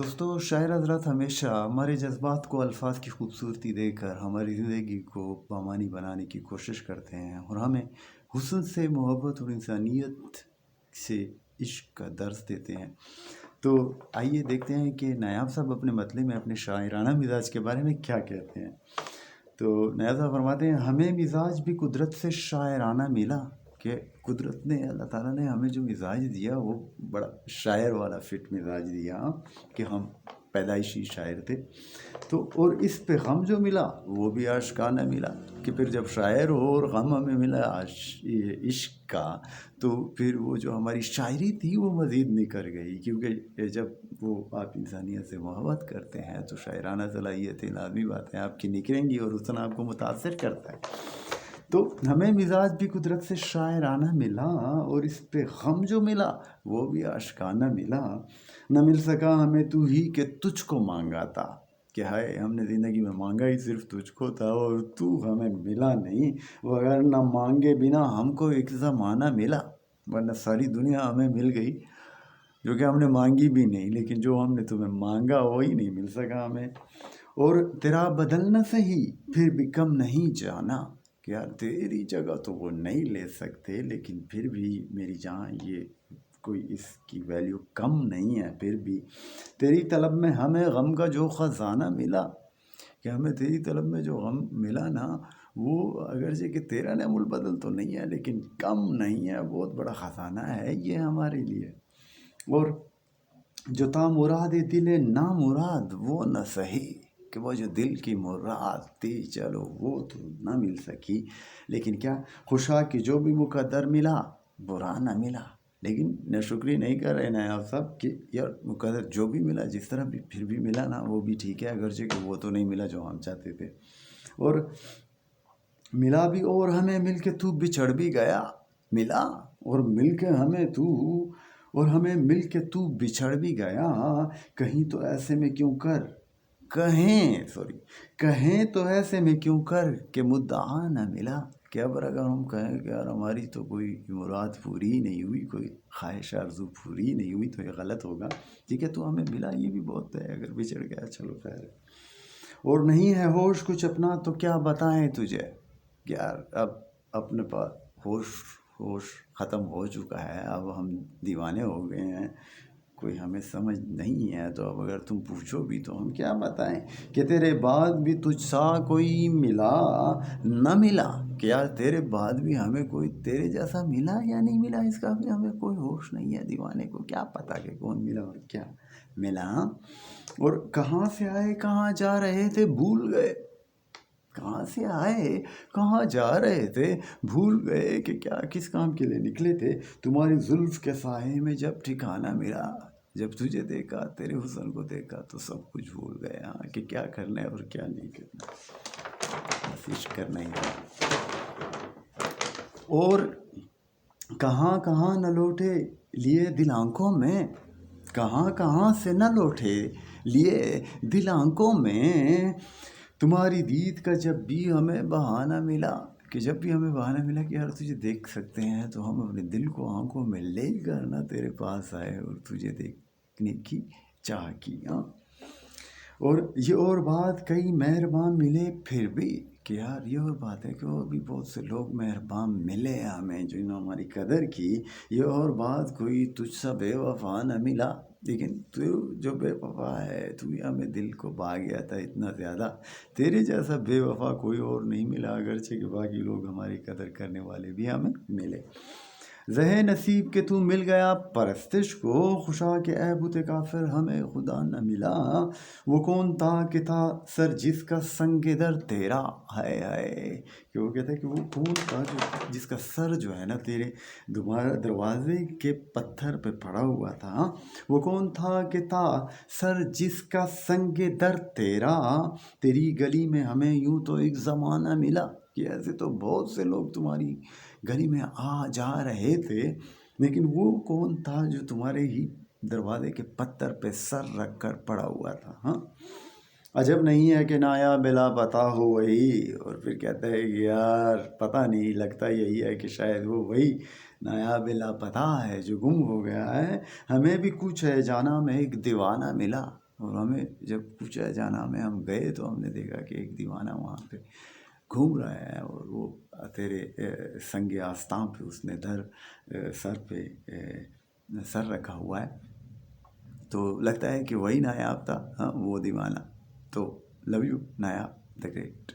दोस्तों, शायर हज़रात हमेशा हमारे जज़्बात को अल्फाज की खूबसूरती देकर हमारी ज़िंदगी को बामानी बनाने की कोशिश करते हैं और हमें हुस्न से मोहब्बत और इंसानियत से इश्क का दर्स देते हैं। तो आइए देखते हैं कि नायाब साहब अपने मतले में अपने शायराना मिजाज के बारे में क्या कहते हैं। तो नायाब साहब फरमाते हैं, हमें मिजाज भी कुदरत से शायराना मिला कि कुदरत ने, अल्लाह ताला ने हमें जो मिजाज दिया वो बड़ा शायर वाला फिट मिजाज दिया कि हम पैदाइशी शायर थे। तो और इस पे गम जो मिला वो भी आशिकाना मिला कि फिर जब शायर हो और गम हमें मिला इश्क का, तो फिर वो जो हमारी शायरी थी वो मज़ीद निखर गई, क्योंकि जब वो आप इंसानियत से मोहब्बत करते हैं तो शायराना सलाहियतें लाजमी बात है आपकी निखरेंगी और उस तरह आपको मुतासर करता है। तो हमें मिजाज भी कुदरत से शायराना मिला और इस पे गम जो मिला वो भी आशिकाना मिला। न मिल सका हमें तू ही कि तुझको मांगा था, कि हाय हमने ज़िंदगी में मांगा ही सिर्फ तुझको था और तू हमें मिला नहीं, वगर न मांगे बिना हमको एक ज़माना मिला, वरना सारी दुनिया हमें मिल गई जो कि हमने मांगी भी नहीं, लेकिन जो हमने तुम्हें मांगा वही नहीं मिल सका हमें। और तेरा बदलना सही फिर भी कम नहीं जाना, कि यार तेरी जगह तो वो नहीं ले सकते, लेकिन फिर भी मेरी जान ये कोई इसकी वैल्यू कम नहीं है। फिर भी तेरी तलब में हमें गम का जो ख़जाना मिला, कि हमें तेरी तलब में जो गम मिला ना, वो अगरचे कि तेरा नेमुल बदल तो नहीं है लेकिन कम नहीं है, बहुत बड़ा ख़जाना है ये हमारे लिए। और जो था मुराद दिल ना मुराद वो न सही, कि वो जो दिल की मुराद थी चलो वो तो ना मिल सकी, लेकिन क्या खुशा कि जो भी मुकद्दर मिला बुरा ना मिला। लेकिन नाशुक्री नहीं कर रहे ना आप सब कि यार मुकद्दर जो भी मिला जिस तरह भी फिर भी मिला ना वो भी ठीक है, अगरचे कि वो तो नहीं मिला जो हम चाहते थे। और मिला भी और हमें मिल के तू बिछड़ भी गया, मिला और मिल के हमें तू, और हमें मिल के तू बिछड़ भी गया, कहीं तो ऐसे में क्यों कर, कहें तो ऐसे में क्यों कर कि मुद्दा न मिला। कि अब अगर हम कहें कि यार हमारी तो कोई मुराद पूरी ही नहीं हुई, कोई ख्वाहिश आरज़ू पूरी ही नहीं हुई, तो ये गलत होगा। ठीक है, तो हमें मिला ये भी बहुत है, अगर बिछड़ गया चलो खैर है। और नहीं है होश कुछ अपना तो क्या बताएं तुझे, यार अब अपने पास होश ख़त्म हो चुका है, अब हम दीवाने हो गए हैं, कोई हमें समझ नहीं है, तो अब अगर तुम पूछो भी तो हम क्या बताएं कि तेरे बाद भी तुझसा कोई मिला न मिला, कि यार तेरे बाद भी हमें कोई तेरे जैसा मिला या नहीं मिला इसका भी हमें कोई होश नहीं है। दीवाने को क्या पता कि कौन मिला और क्या मिला। और कहाँ से आए कहाँ जा रहे थे भूल गए, कहाँ से आए कहाँ जा रहे थे भूल गए, कि क्या किस काम के लिए निकले थे। तुम्हारी जुल्फ के साए में जब ठिकाना मिला, जब तुझे देखा तेरे हुस्न को देखा तो सब कुछ भूल गए। हाँ, कि क्या करना है और क्या नहीं करना, बस इश्क करना ही है। और कहाँ कहाँ न लौटे लिए दिल आंखों में, कहाँ कहाँ से न लौटे लिए दिल आंखों में, तुम्हारी दीद का जब भी हमें बहाना मिला, कि जब भी हमें बहाना मिला कि यार तुझे देख सकते हैं, तो हम अपने दिल को आंखों में ले कर ना तेरे पास आए और तुझे देखने की चाह की। हाँ, और ये और बात कई मेहरबान मिले फिर भी, कि यार ये और बात है कि और भी बहुत से लोग मेहरबान मिले हमें जिन्होंने हमारी कदर की। ये और बात कोई तुझसा बेवफा न मिला, लेकिन तू जो बेवफा है तू हमें दिल को भा गया था इतना ज़्यादा, तेरे जैसा बेवफा कोई और नहीं मिला, अगरचे कि बाकी लोग हमारी कदर करने वाले भी हमें मिले। ज़हे नसीब के तू मिल गया परस्तिश को, खुशा के ऐबुत काफिर हमें खुदा न मिला। वो कौन था कि था सर जिसका संग दर तेरा, हाय हाय, कि वो कहता है कि वो कौन था जो जिसका सर जो है ना तेरे तुम्हारा दरवाजे के पत्थर पे पड़ा हुआ था। वो कौन था कि था सर जिसका संग दर तेरा, तेरी गली में हमें यूं तो एक ज़माना मिला, कि ऐसे तो बहुत से लोग तुम्हारी गली में आ जा रहे थे, लेकिन वो कौन था जो तुम्हारे ही दरवाजे के पत्थर पे सर रख कर पड़ा हुआ था। हाँ, अजब नहीं है कि नाया बिला पता हो वही, और फिर कहता है कि यार पता नहीं, लगता यही है कि शायद वो वही नाया बिला पता है जो गुम हो गया है। हमें भी कुछ है जाना में एक दीवाना मिला, اور ہمیں جب پوچھا جانا میں ہم گئے تو ہم نے دیکھا کہ ایک دیوانہ وہاں پہ گھوم رہا ہے، اور وہ تیرے سنگ آستاں پہ اس نے سر پہ سر رکھا ہوا ہے. تو لگتا ہے کہ وہی نایاب تھا، ہاں وہ دیوانہ. تو لو یو نایاب دا گریٹ.